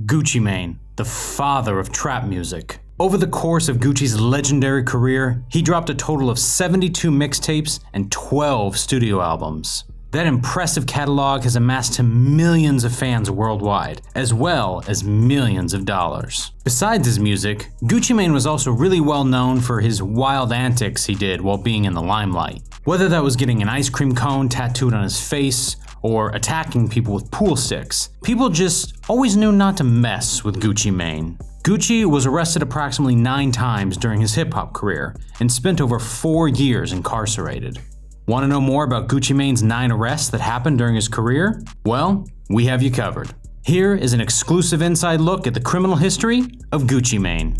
Gucci Mane, the father of trap music. Over the course of Gucci's legendary career, he dropped a total of 72 mixtapes and 12 studio albums. That impressive catalog has amassed him millions of fans worldwide, as well as millions of dollars. Besides his music, Gucci Mane was also really well known for his wild antics he did while being in the limelight. Whether that was getting an ice cream cone tattooed on his face, or attacking people with pool sticks, people just always knew not to mess with Gucci Mane. Gucci was arrested approximately 9 times during his hip-hop career and spent over 4 years incarcerated. Want to know more about Gucci Mane's 9 arrests that happened during his career? Well, we have you covered. Here is an exclusive inside look at the criminal history of Gucci Mane.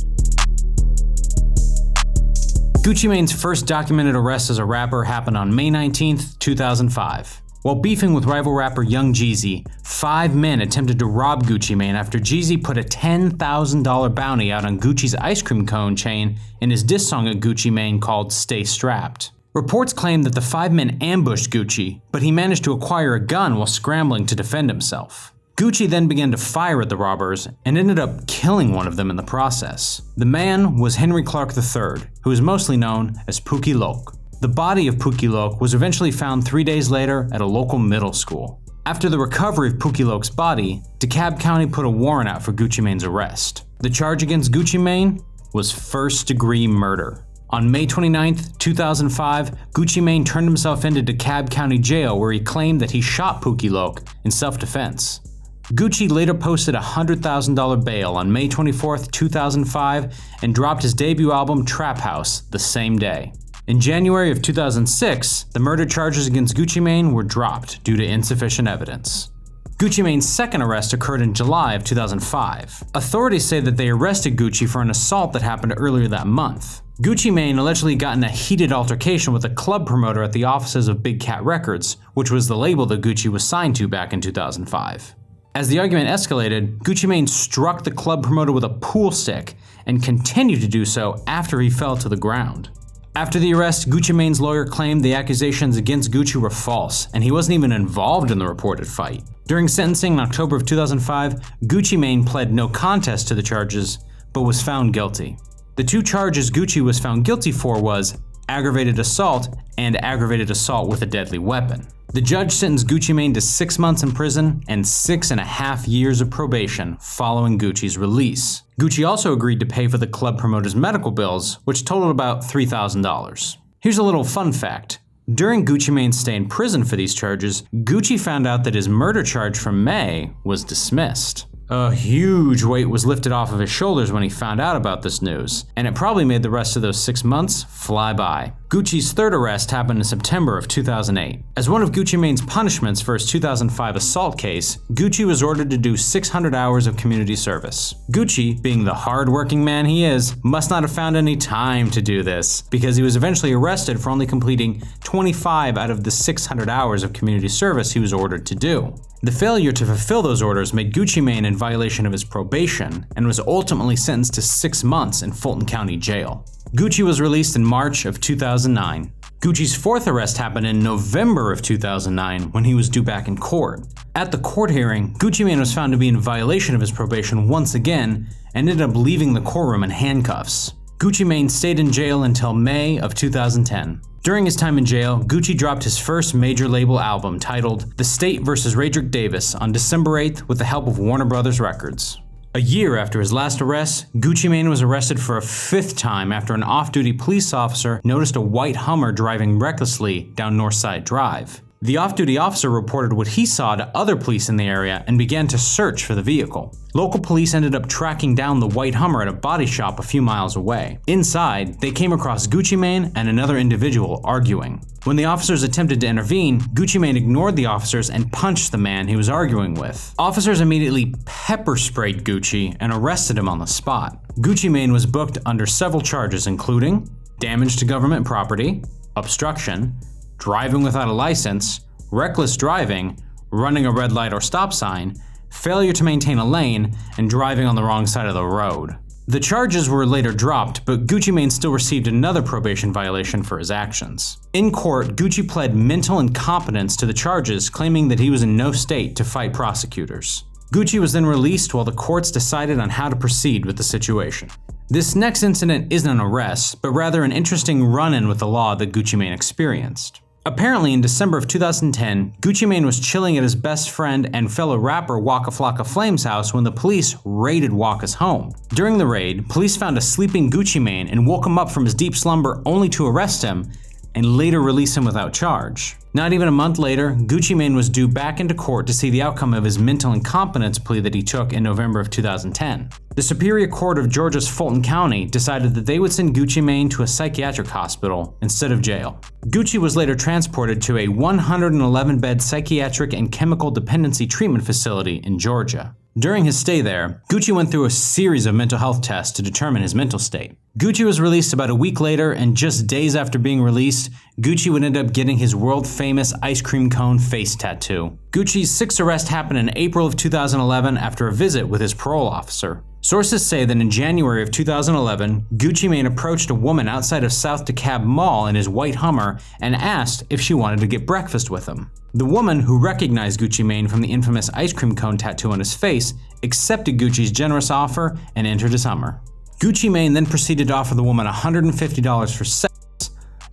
Gucci Mane's first documented arrest as a rapper happened on May 19, 2005. While beefing with rival rapper Young Jeezy, 5 men attempted to rob Gucci Mane after Jeezy put a $10,000 bounty out on Gucci's ice cream cone chain in his diss song at Gucci Mane called Stay Strapped. Reports claim that the 5 men ambushed Gucci, but he managed to acquire a gun while scrambling to defend himself. Gucci then began to fire at the robbers and ended up killing one of them in the process. The man was Henry Clark III, who is mostly known as Pookie Loc. The body of Pookie Loc was eventually found 3 days later at a local middle school. After the recovery of Pookie Loc's body, DeKalb County put a warrant out for Gucci Mane's arrest. The charge against Gucci Mane was first-degree murder. On May 29, 2005, Gucci Mane turned himself into DeKalb County Jail where he claimed that he shot Pookie Loc in self-defense. Gucci later posted a $100,000 bail on May 24, 2005 and dropped his debut album Trap House the same day. In January of 2006, the murder charges against Gucci Mane were dropped due to insufficient evidence. Gucci Mane's second arrest occurred in July of 2005. Authorities say that they arrested Gucci for an assault that happened earlier that month. Gucci Mane allegedly got in a heated altercation with a club promoter at the offices of Big Cat Records, which was the label that Gucci was signed to back in 2005. As the argument escalated, Gucci Mane struck the club promoter with a pool stick and continued to do so after he fell to the ground. After the arrest, Gucci Mane's lawyer claimed the accusations against Gucci were false, and he wasn't even involved in the reported fight. During sentencing in October of 2005, Gucci Mane pled no contest to the charges, but was found guilty. The 2 charges Gucci was found guilty for was aggravated assault and aggravated assault with a deadly weapon. The judge sentenced Gucci Mane to 6 months in prison and 6.5 years of probation following Gucci's release. Gucci also agreed to pay for the club promoter's medical bills, which totaled about $3,000. Here's a little fun fact. During Gucci Mane's stay in prison for these charges, Gucci found out that his murder charge from May was dismissed. A huge weight was lifted off of his shoulders when he found out about this news, and it probably made the rest of those 6 months fly by. Gucci's third arrest happened in September of 2008. As one of Gucci Mane's punishments for his 2005 assault case, Gucci was ordered to do 600 hours of community service. Gucci, being the hard-working man he is, must not have found any time to do this, because he was eventually arrested for only completing 25 out of the 600 hours of community service he was ordered to do. The failure to fulfill those orders made Gucci Mane in violation of his probation and was ultimately sentenced to 6 months in Fulton County Jail. Gucci was released in March of 2009. Gucci's fourth arrest happened in November of 2009 when he was due back in court. At the court hearing, Gucci Mane was found to be in violation of his probation once again and ended up leaving the courtroom in handcuffs. Gucci Mane stayed in jail until May of 2010. During his time in jail, Gucci dropped his first major label album titled The State vs. Radric Davis on December 8th with the help of Warner Brothers Records. A year after his last arrest, Gucci Mane was arrested for a 5th time after an off-duty police officer noticed a white Hummer driving recklessly down Northside Drive. The off-duty officer reported what he saw to other police in the area and began to search for the vehicle. Local police ended up tracking down the white Hummer at a body shop a few miles away. Inside, they came across Gucci Mane and another individual arguing. When the officers attempted to intervene, Gucci Mane ignored the officers and punched the man he was arguing with. Officers immediately pepper sprayed Gucci and arrested him on the spot. Gucci Mane was booked under several charges including damage to government property, obstruction, driving without a license, reckless driving, running a red light or stop sign, failure to maintain a lane, and driving on the wrong side of the road. The charges were later dropped, but Gucci Mane still received another probation violation for his actions. In court, Gucci pled mental incompetence to the charges, claiming that he was in no state to fight prosecutors. Gucci was then released while the courts decided on how to proceed with the situation. This next incident isn't an arrest, but rather an interesting run-in with the law that Gucci Mane experienced. Apparently, in December of 2010, Gucci Mane was chilling at his best friend and fellow rapper Waka Flocka Flame's house when the police raided Waka's home. During the raid, police found a sleeping Gucci Mane and woke him up from his deep slumber only to arrest him and later release him without charge. Not even a month later, Gucci Mane was due back into court to see the outcome of his mental incompetence plea that he took in November of 2010. The Superior Court of Georgia's Fulton County decided that they would send Gucci Mane to a psychiatric hospital instead of jail. Gucci was later transported to a 111-bed psychiatric and chemical dependency treatment facility in Georgia. During his stay there, Gucci went through a series of mental health tests to determine his mental state. Gucci was released about a week later, and just days after being released, Gucci would end up getting his world-famous ice cream cone face tattoo. Gucci's sixth arrest happened in April of 2011 after a visit with his parole officer. Sources say that in January of 2011, Gucci Mane approached a woman outside of South DeKalb Mall in his white Hummer and asked if she wanted to get breakfast with him. The woman, who recognized Gucci Mane from the infamous ice cream cone tattoo on his face, accepted Gucci's generous offer and entered his Hummer. Gucci Mane then proceeded to offer the woman $150 for sex,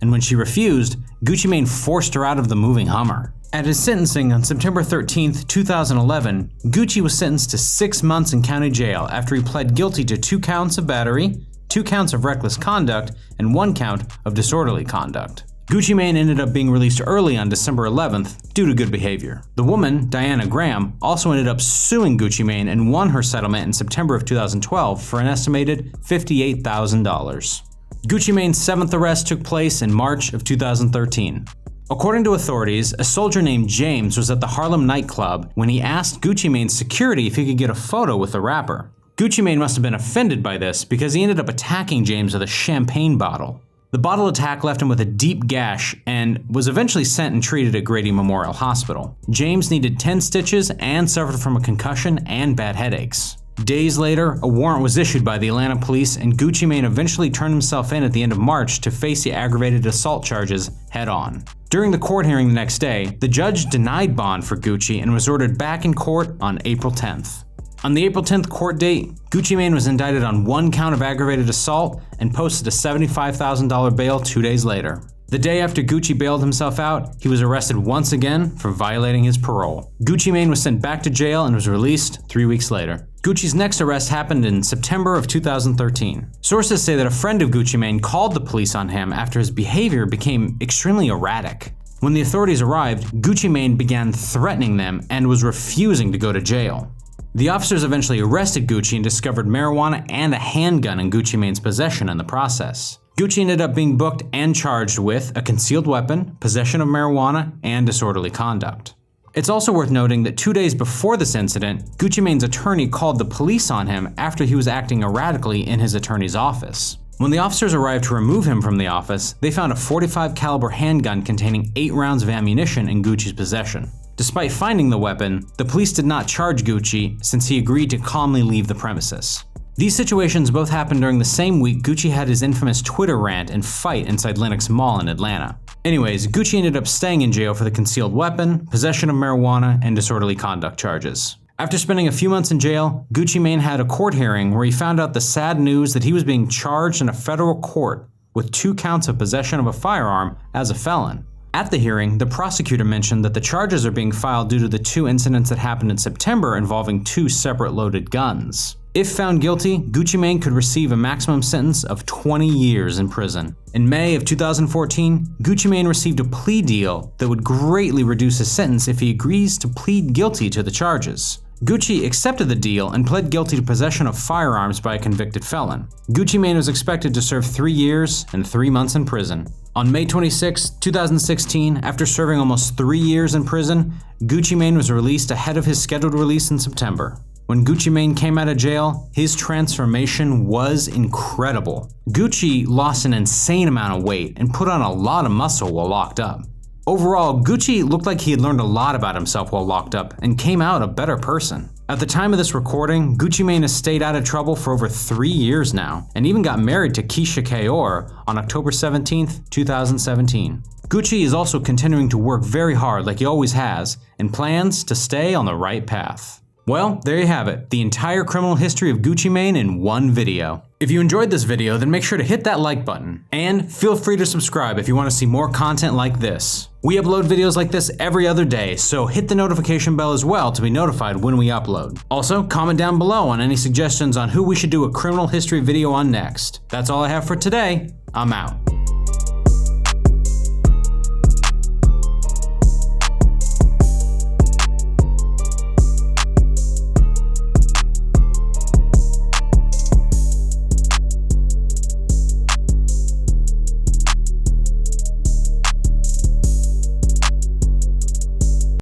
and when she refused, Gucci Mane forced her out of the moving Hummer. At his sentencing on September 13, 2011, Gucci was sentenced to 6 months in county jail after he pled guilty to 2 counts of battery, 2 counts of reckless conduct, and 1 count of disorderly conduct. Gucci Mane ended up being released early on December 11th due to good behavior. The woman, Diana Graham, also ended up suing Gucci Mane and won her settlement in September of 2012 for an estimated $58,000. Gucci Mane's 7th arrest took place in March of 2013. According to authorities, a soldier named James was at the Harlem nightclub when he asked Gucci Mane's security if he could get a photo with the rapper. Gucci Mane must have been offended by this because he ended up attacking James with a champagne bottle. The bottle attack left him with a deep gash and was eventually sent and treated at Grady Memorial Hospital. James needed 10 stitches and suffered from a concussion and bad headaches. Days later, a warrant was issued by the Atlanta police, and Gucci Mane eventually turned himself in at the end of March to face the aggravated assault charges head-on. During the court hearing the next day, the judge denied bond for Gucci and was ordered back in court on April 10th. On the April 10th court date, Gucci Mane was indicted on 1 count of aggravated assault and posted a $75,000 bail 2 days later. The day after Gucci bailed himself out, he was arrested once again for violating his parole. Gucci Mane was sent back to jail and was released 3 weeks later. Gucci's next arrest happened in September of 2013. Sources say that a friend of Gucci Mane called the police on him after his behavior became extremely erratic. When the authorities arrived, Gucci Mane began threatening them and was refusing to go to jail. The officers eventually arrested Gucci and discovered marijuana and a handgun in Gucci Mane's possession in the process. Gucci ended up being booked and charged with a concealed weapon, possession of marijuana, and disorderly conduct. It's also worth noting that 2 days before this incident, Gucci Mane's attorney called the police on him after he was acting erratically in his attorney's office. When the officers arrived to remove him from the office, they found a .45 caliber handgun containing 8 rounds of ammunition in Gucci's possession. Despite finding the weapon, the police did not charge Gucci since he agreed to calmly leave the premises. These situations both happened during the same week Gucci had his infamous Twitter rant and fight inside Lenox Mall in Atlanta. Anyways, Gucci ended up staying in jail for the concealed weapon, possession of marijuana, and disorderly conduct charges. After spending a few months in jail, Gucci Mane had a court hearing where he found out the sad news that he was being charged in a federal court with 2 counts of possession of a firearm as a felon. At the hearing, the prosecutor mentioned that the charges are being filed due to the 2 incidents that happened in September involving 2 separate loaded guns. If found guilty, Gucci Mane could receive a maximum sentence of 20 years in prison. In May of 2014, Gucci Mane received a plea deal that would greatly reduce his sentence if he agrees to plead guilty to the charges. Gucci accepted the deal and pled guilty to possession of firearms by a convicted felon. Gucci Mane was expected to serve 3 years and 3 months in prison. On May 26, 2016, after serving almost 3 years in prison, Gucci Mane was released ahead of his scheduled release in September. When Gucci Mane came out of jail, his transformation was incredible. Gucci lost an insane amount of weight and put on a lot of muscle while locked up. Overall, Gucci looked like he had learned a lot about himself while locked up and came out a better person. At the time of this recording, Gucci Mane has stayed out of trouble for over 3 years now, and even got married to Keisha Kayor on October 17, 2017. Gucci is also continuing to work very hard like he always has, and plans to stay on the right path. Well, there you have it, the entire criminal history of Gucci Mane in one video. If you enjoyed this video, then make sure to hit that like button. And feel free to subscribe if you want to see more content like this. We upload videos like this every other day, so hit the notification bell as well to be notified when we upload. Also, comment down below on any suggestions on who we should do a criminal history video on next. That's all I have for today. I'm out.